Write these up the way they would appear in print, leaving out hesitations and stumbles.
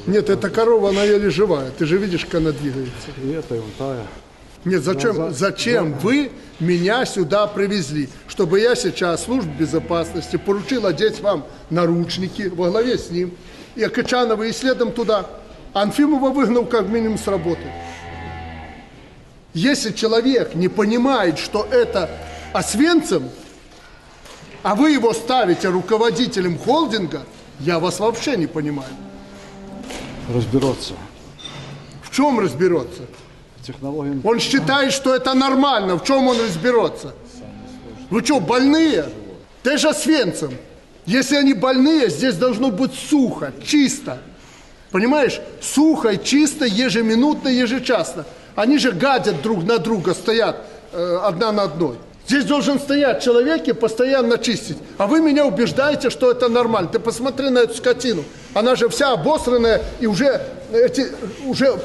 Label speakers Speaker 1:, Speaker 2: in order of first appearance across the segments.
Speaker 1: Нет, эта корова, она еле живая. Ты же видишь, как она двигается.
Speaker 2: И это, и вон тая.
Speaker 1: Нет, зачем вы меня сюда привезли? Чтобы я сейчас службе безопасности поручил одеть вам наручники во главе с ним. И Акачанова и следом туда. Анфимова выгнал как минимум с работы. Если человек не понимает, что это Освенцим, а вы его ставите руководителем холдинга, я вас вообще не понимаю.
Speaker 2: Разберется.
Speaker 1: В чем разберется?
Speaker 2: Технология.
Speaker 1: Он считает, что это нормально. В чем он разберется? Вы что, больные? Ты же Освенцим. Если они больные, здесь должно быть сухо, чисто. Понимаешь? Сухо, чисто, ежеминутно, ежечасно. Они же гадят друг на друга, стоят одна на одной. Здесь должен стоять человек и постоянно чистить. А вы меня убеждаете, что это нормально. Ты посмотри на эту скотину. Она же вся обосранная и уже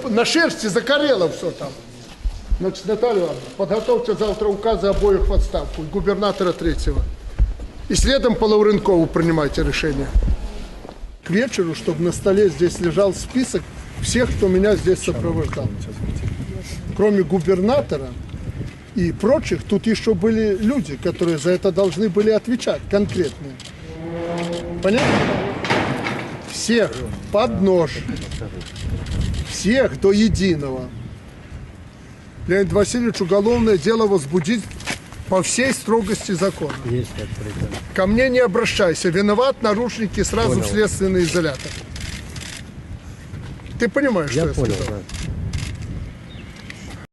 Speaker 1: на шерсти закорело все там. Значит, Наталья Ивановна, подготовьте завтра указы обоих в отставку. Губернатора третьего. И следом по Лавренкову принимайте решение. К вечеру, чтобы на столе здесь лежал список всех, кто меня здесь сопровождал. Кроме губернатора и прочих, тут еще были люди, которые за это должны были отвечать, конкретные. Понятно? Всех под нож. Всех до единого. Леонид Васильевич, уголовное дело возбудить по всей строгости закона.
Speaker 3: Есть открыто.
Speaker 1: Ко мне не обращайся. Виноват, нарушники, сразу
Speaker 3: Понял.
Speaker 1: в следственный изолятор. Ты понимаешь,
Speaker 3: Я
Speaker 1: что
Speaker 3: понял,
Speaker 1: сказал?
Speaker 3: да.